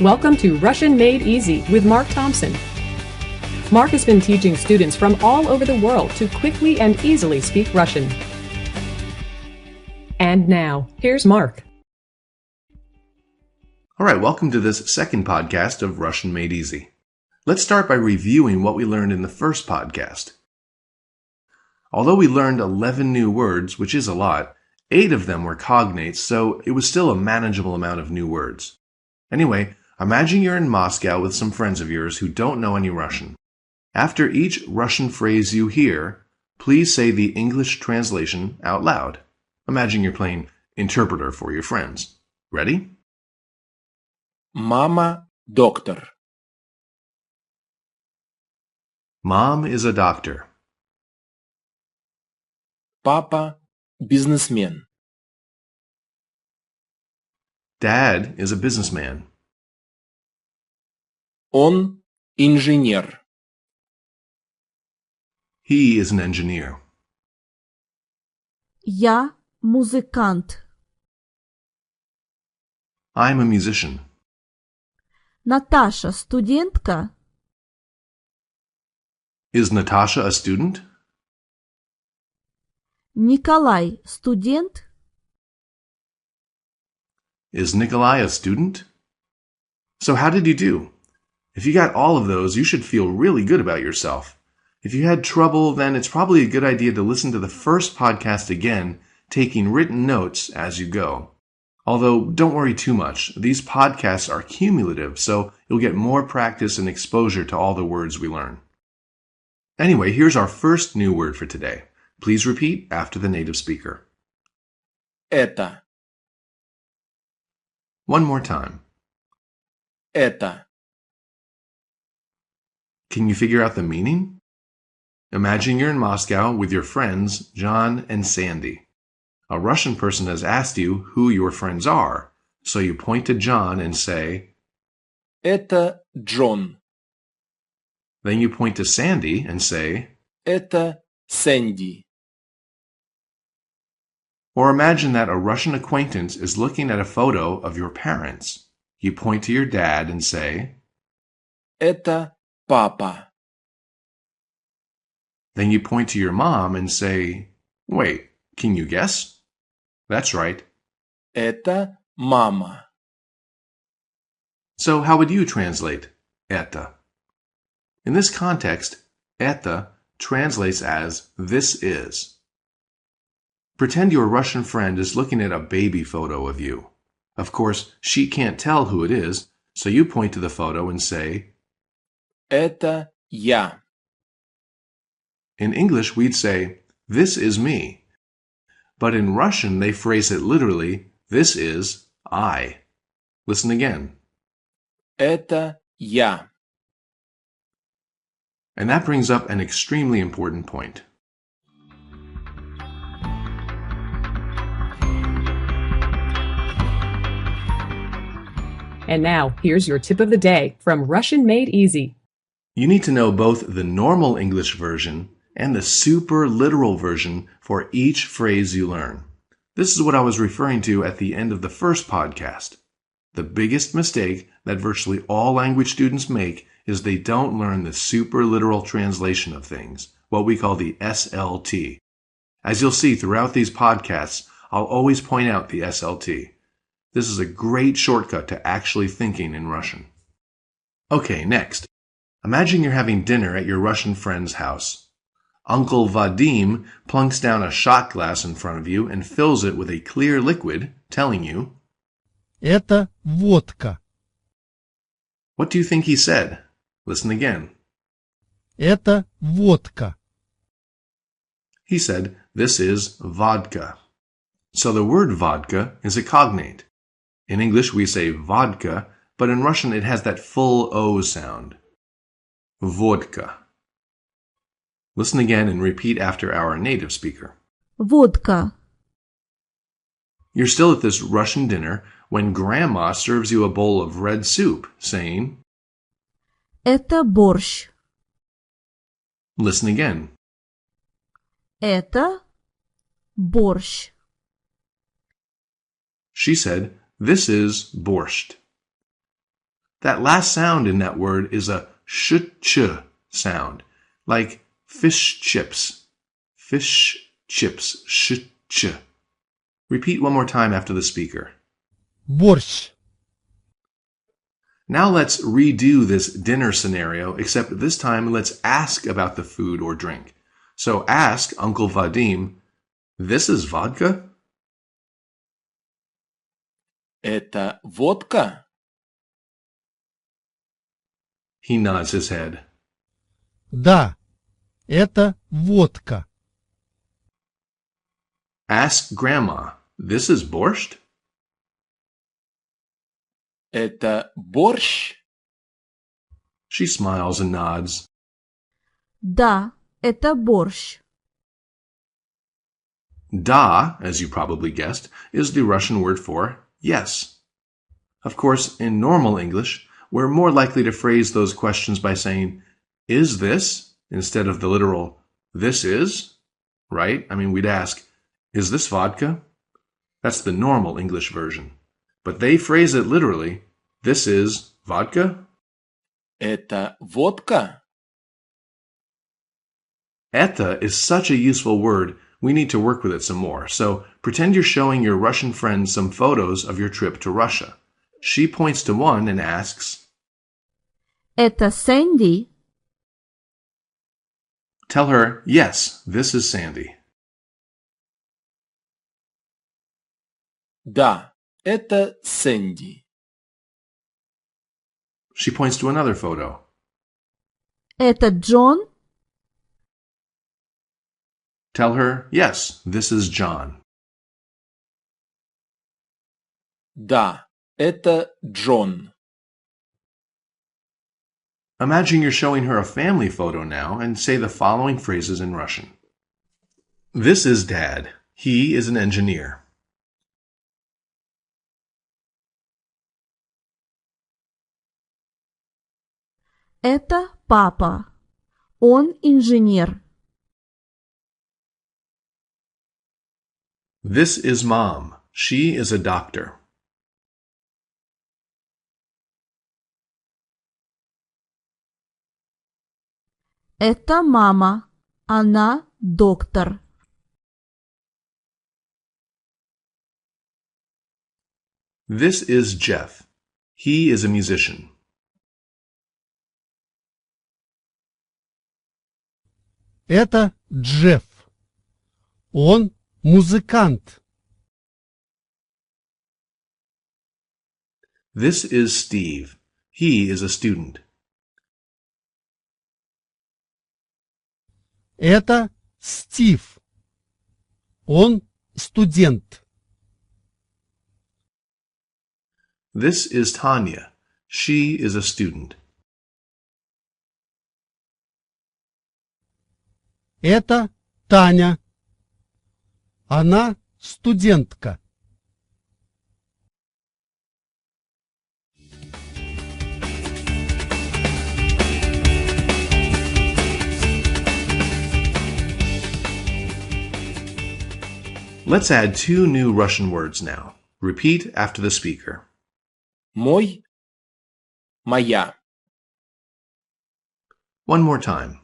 Welcome to Russian Made Easy with Mark Thompson. Mark has been teaching students from all over the world to quickly and easily speak Russian. And now, here's Mark. All right, welcome to this second podcast of Russian Made Easy. Let's start by reviewing what we learned in the first podcast. Although we learned 11 new words, which is a lot, 8 of them were cognates, so it was still a manageable amount of new words. Anyway, imagine you're in Moscow with some friends of yours who don't know any Russian. After each Russian phrase you hear, please say the English translation out loud. Imagine you're playing interpreter for your friends. Ready? Mama – доктор. Mom is a doctor. Папа – бизнесмен. Dad is a businessman. Он – инженер. He is an engineer. Я музыкант. I'm a musician. Наташа студентка. Is Natasha a student? Николай студент. Is Nikolai a student? So how did you do? If you got all of those, you should feel really good about yourself. If you had trouble, then it's probably a good idea to listen to the first podcast again, taking written notes as you go. Although, don't worry too much. These podcasts are cumulative, so you'll get more practice and exposure to all the words we learn. Anyway, here's our first new word for today. Please repeat after the native speaker. Это. One more time. Это. Can you figure out the meaning? Imagine you're in Moscow with your friends, John and Sandy. A Russian person has asked you who your friends are, so you point to John and say, Это Джон. then you point to Sandy and say, Это Сэнди. or imagine that a Russian acquaintance is looking at a photo of your parents. You point to your dad and say, Это папа. then you point to your mom and say, wait, can you guess? That's right. Это мама. So how would you translate это? In this context, это translates as this is. Pretend your Russian friend is looking at a baby photo of you. Of course, she can't tell who it is, so you point to the photo and say, Это я. in English we'd say, this is me. But in Russian they phrase it literally, this is I. Listen again. Это я. And that brings up an extremely important point. And now, here's your tip of the day from Russian Made Easy. You need to know both the normal English version and the super literal version for each phrase you learn. This is what I was referring to at the end of the first podcast. The biggest mistake that virtually all language students make is they don't learn the super literal translation of things, what we call the SLT. As you'll see throughout these podcasts, I'll always point out the SLT. This is a great shortcut to actually thinking in Russian. Okay, next. Imagine you're having dinner at your Russian friend's house. Uncle Vadim plunks down a shot glass in front of you and fills it with a clear liquid, telling you, Это водка. what do you think he said? Listen again. Это водка. He said, this is vodka. So the word vodka is a cognate. In English we say vodka, but in Russian it has that full O sound. Vodka. Listen again and repeat after our native speaker. Водка. You're still at this Russian dinner when Grandma serves you a bowl of red soup, saying, Это борщ. listen again. Это борщ. She said, this is borscht. That last sound in that word is a sh-ch sound, like fish chips. Fish chips, sh-ch. Repeat one more time after the speaker. Борщ. Now let's redo this dinner scenario, except this time let's ask about the food or drink. So ask Uncle Vadim, "This is vodka?" Это водка? He nods his head. Да, это водка. Ask Grandma, "This is borscht?" Это борщ? She smiles and nods. Да, это борщ. Da, as you probably guessed, is the Russian word for yes. Of course, in normal English, we're more likely to phrase those questions by saying, "Is this?" instead of the literal, "This is?" Right? I mean, we'd ask, "Is this vodka?" That's the normal English version. But they phrase it literally, "This is vodka?" Это водка? "Это" is such a useful word, we need to work with it some more. So pretend you're showing your Russian friend some photos of your trip to Russia. She points to one and asks, Это Сэнди? Tell her, "Yes, this is Sandy." Да, это Сэнди. She points to another photo. Это Джон? Tell her, "Yes, this is John." Да, это Джон. Imagine you're showing her a family photo now and say the following phrases in Russian. This is Dad. He is an engineer. Это папа. Он инженер. This is Mom. She is a doctor. Это мама. Она доктор. This is Jeff. He is a musician. Это Джефф. Он музыкант. This is Steve. He is a student. Это Стив. Он студент. This is Tanya. She is a student. Это Таня. Она студентка. Let's add two new Russian words now. Repeat after the speaker. Мой, моя. One more time.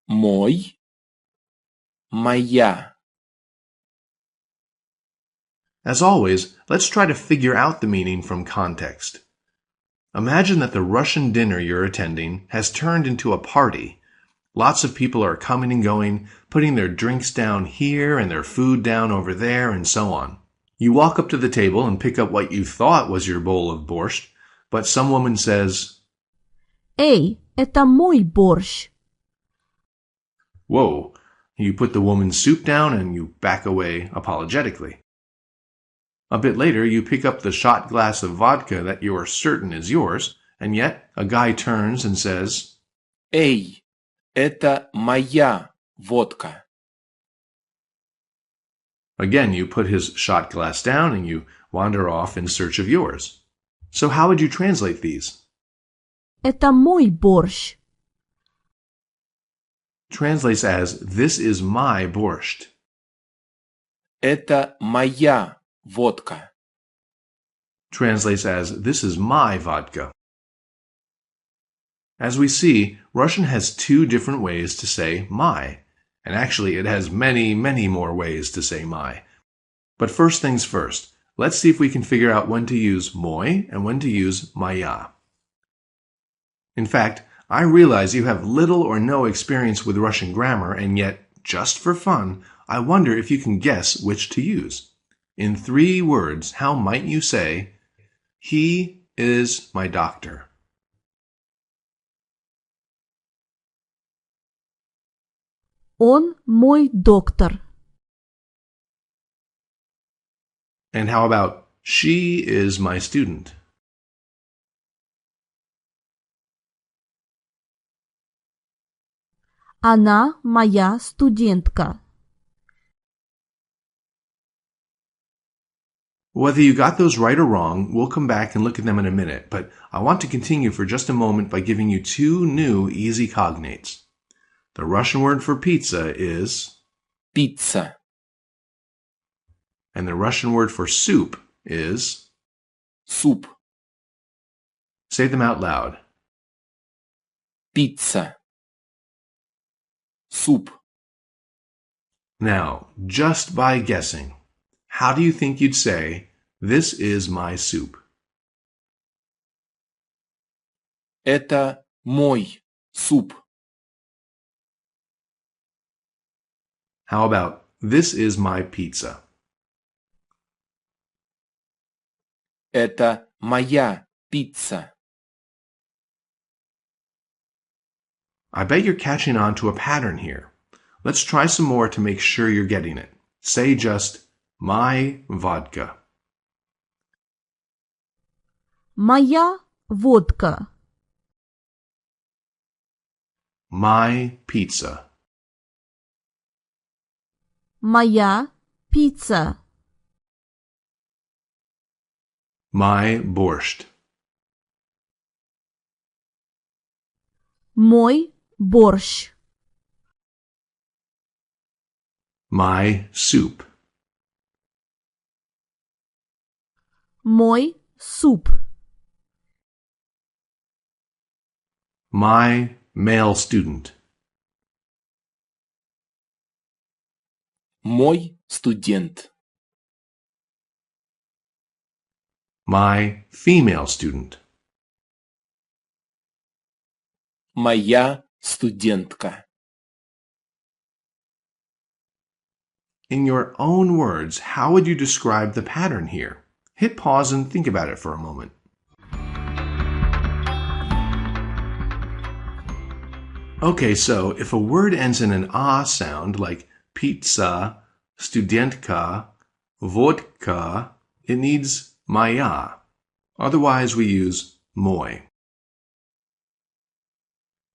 Мой, моя. As always, let's try to figure out the meaning from context. Imagine that the Russian dinner you're attending has turned into a party. Lots of people are coming and going, putting their drinks down here and their food down over there, and so on. You walk up to the table and pick up what you thought was your bowl of borscht, but some woman says, Эй, это мой борщ. "Whoa." You put the woman's soup down and you back away apologetically. A bit later, you pick up the shot glass of vodka that you are certain is yours, and yet a guy turns and says, Эй, это моя водка. Again, you put his shot glass down and you wander off in search of yours. So how would you translate these? Это мой борщ. Translates as, "This is my borscht." Это моя водка. translates as "This is my vodka." As we see, Russian has two different ways to say my, and actually it has many, many more ways to say my. But first things first, let's see if we can figure out when to use moi and when to use moya. In fact, I realize you have little or no experience with Russian grammar, and yet, just for fun, I wonder if you can guess which to use. In 3 words, how might you say, "He is my doctor"? Он мой доктор. And how about, "She is my student"? Она моя студентка. Whether you got those right or wrong, we'll come back and look at them in a minute, but I want to continue for just a moment by giving you 2 new easy cognates. The Russian word for pizza is, Pizza. and the Russian word for soup is. Суп. Say them out loud. Pizza. Суп. Now, just by guessing, how do you think you'd say, "This is my soup"? Это мой суп. How about, "This is my pizza"? Это моя пицца. I bet you're catching on to a pattern here. Let's try some more to make sure you're getting it. Say just, "My vodka." Моя водка. My pizza. Моя пицца. My borscht. Мой борщ. My soup. Мой суп. My male student. Мой студент. My female student. Моя студентка. In your own words, how would you describe the pattern here? Hit pause and think about it for a moment. Okay, so if a word ends in an ah sound, like pizza, studentka, vodka, it needs moya. Otherwise, we use moi.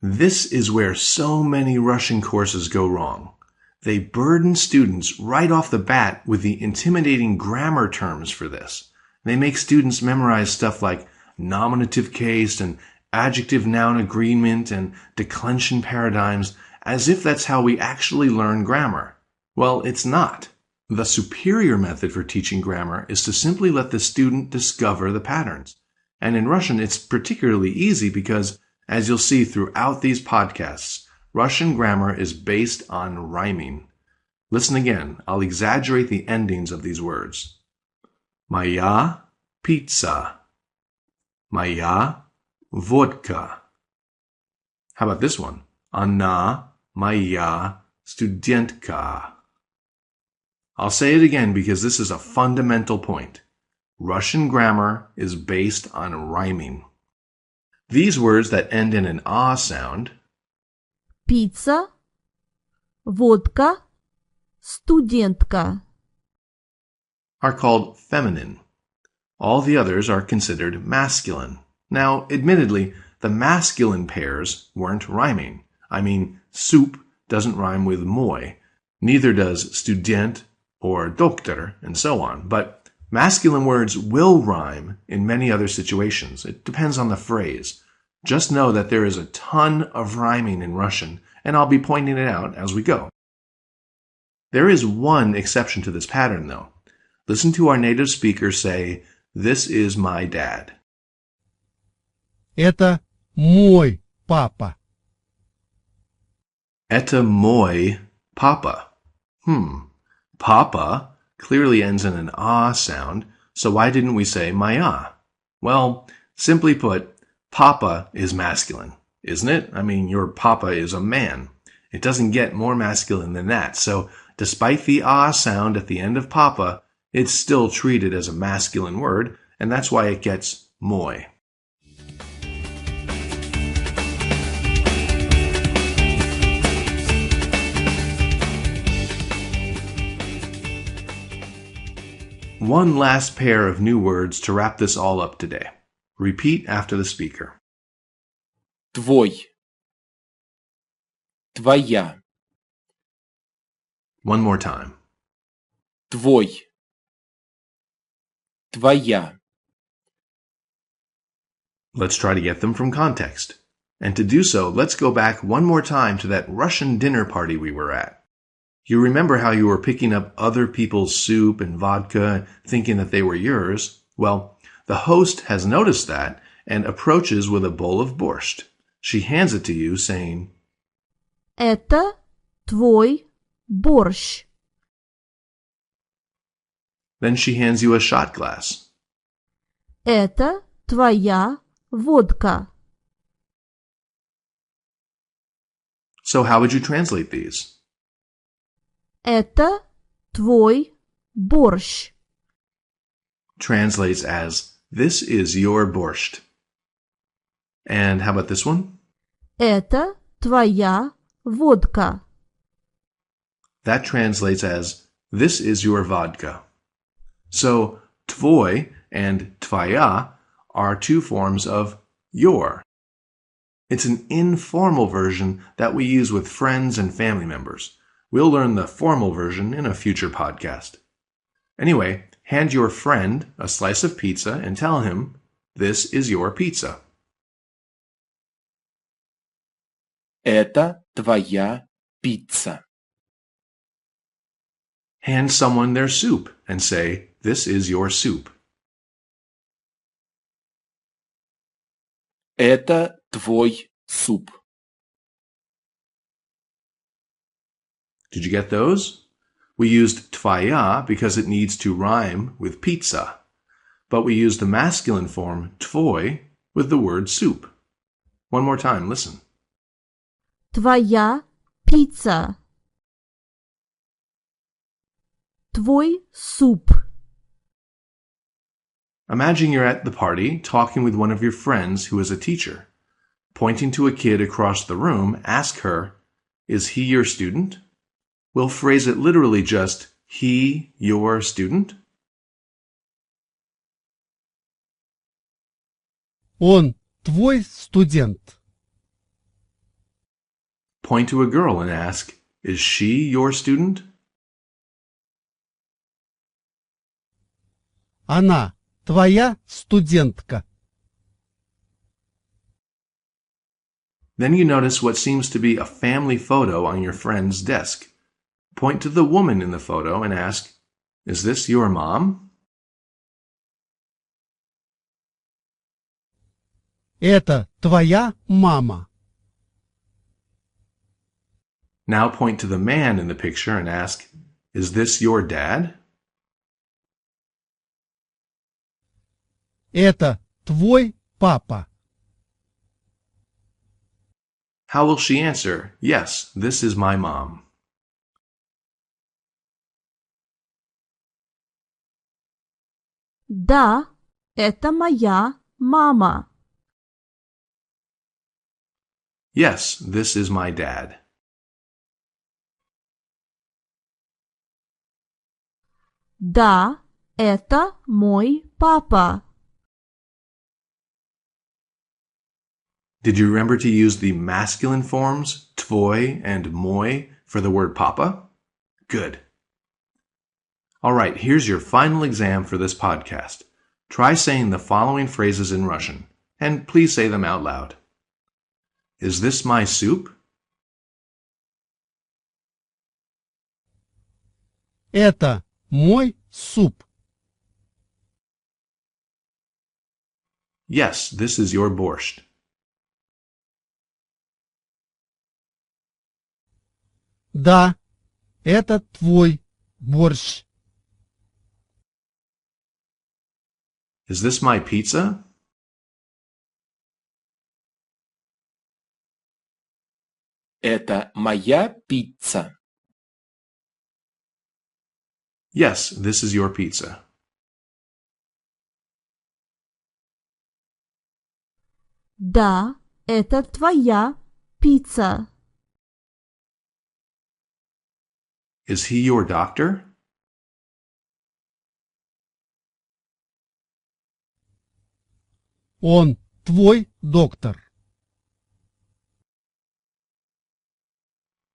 This is where so many Russian courses go wrong. They burden students right off the bat with the intimidating grammar terms for this. They make students memorize stuff like nominative case and adjective-noun agreement and declension paradigms as if that's how we actually learn grammar. Well, it's not. The superior method for teaching grammar is to simply let the student discover the patterns. And in Russian, it's particularly easy because, as you'll see throughout these podcasts, Russian grammar is based on rhyming. Listen again. I'll exaggerate the endings of these words. Моя pizza. Моя vodka. How about this one? Она моя студентка. I'll say it again because this is a fundamental point. Russian grammar is based on rhyming. These words that end in an ah sound, Пицца. Водка. Студентка. are called feminine. All the others are considered masculine. Now, admittedly, the masculine pairs weren't rhyming. I mean, soup doesn't rhyme with moi, neither does student or doktor, and so on. But masculine words will rhyme in many other situations. It depends on the phrase. Just know that there is a ton of rhyming in Russian, and I'll be pointing it out as we go. There is one exception to this pattern, though. Listen to our native speaker say, this is my dad. Это мой папа. Это mой papa. Papa clearly ends in an ah sound, so why didn't we say maya? Well, simply put, papa is masculine, isn't it? I mean, your papa is a man. It doesn't get more masculine than that, so despite the ah sound at the end of papa, it's still treated as a masculine word, and that's why it gets mой. One last pair of new words to wrap this all up today. Repeat after the speaker. Твой. Твоя. One more time. Твой. Твоя. Let's try to get them from context. And to do so, let's go back one more time to that Russian dinner party we were at. You remember how you were picking up other people's soup and vodka, thinking that they were yours? Well, the host has noticed that and approaches with a bowl of borscht. She hands it to you, saying, Это твой борщ. Then she hands you a shot glass. Это твоя водка. So how would you translate these? Это твой борщ. Translates as, this is your borscht. And how about this one? Это твоя водка. That translates as, this is your vodka. So, tvoi and tvaya are two forms of your. It's an informal version that we use with friends and family members. We'll learn the formal version in a future podcast. Anyway, hand your friend a slice of pizza and tell him, this is your pizza. Это твоя пицца. Hand someone their soup and say, this is your soup. Это твой суп. Did you get those? We used tvaya because it needs to rhyme with pizza, but we used the masculine form tvoi with the word soup. One more time, listen. Твоя пицца. Твой суп. Imagine you're at the party talking with one of your friends who is a teacher. Pointing to a kid across the room, ask her, is he your student? We'll phrase it literally just, he, your student. Он твой студент. Point to a girl and ask, is she your student? Она твоя студентка. Then you notice what seems to be a family photo on your friend's desk. Point to the woman in the photo and ask, is this your mom? Это твоя мама. Now point to the man in the picture and ask, is this your dad? Это твой папа. How will she answer, yes, this is my mom? Да, это моя мама. Yes, this is my dad. Да, это мой папа. Did you remember to use the masculine forms, tvoi and mой, for the word papa? Good. All right, here's your final exam for this podcast. Try saying the following phrases in Russian, and please say them out loud. Is this my soup? Это мой суп. Yes, this is your borscht. Да, это твой борщ. Is this my pizza? Это моя пицца. Yes, this is your pizza. Да, это твоя пицца. Is he your doctor? Он твой доктор.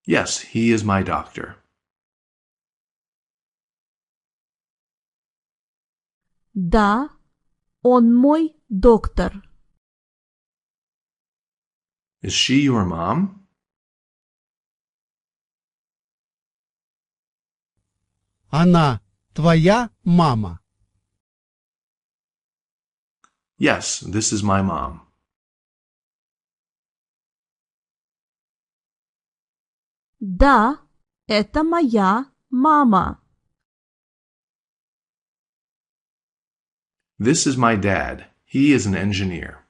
Yes, he is my doctor. Да, он мой доктор. Is she your mom? Она твоя мама. Yes, this is my mom. Да, это моя мама. This is my dad. He is an engineer.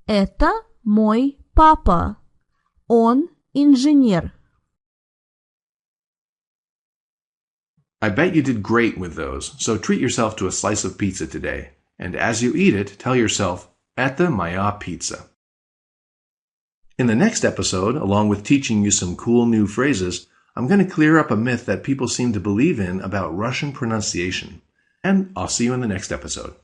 Это мой папа. Он инженер. I bet you did great with those, so treat yourself to a slice of pizza today. And as you eat it, tell yourself, "Это моя pizza." In the next episode, along with teaching you some cool new phrases, I'm going to clear up a myth that people seem to believe in about Russian pronunciation. And I'll see you in the next episode.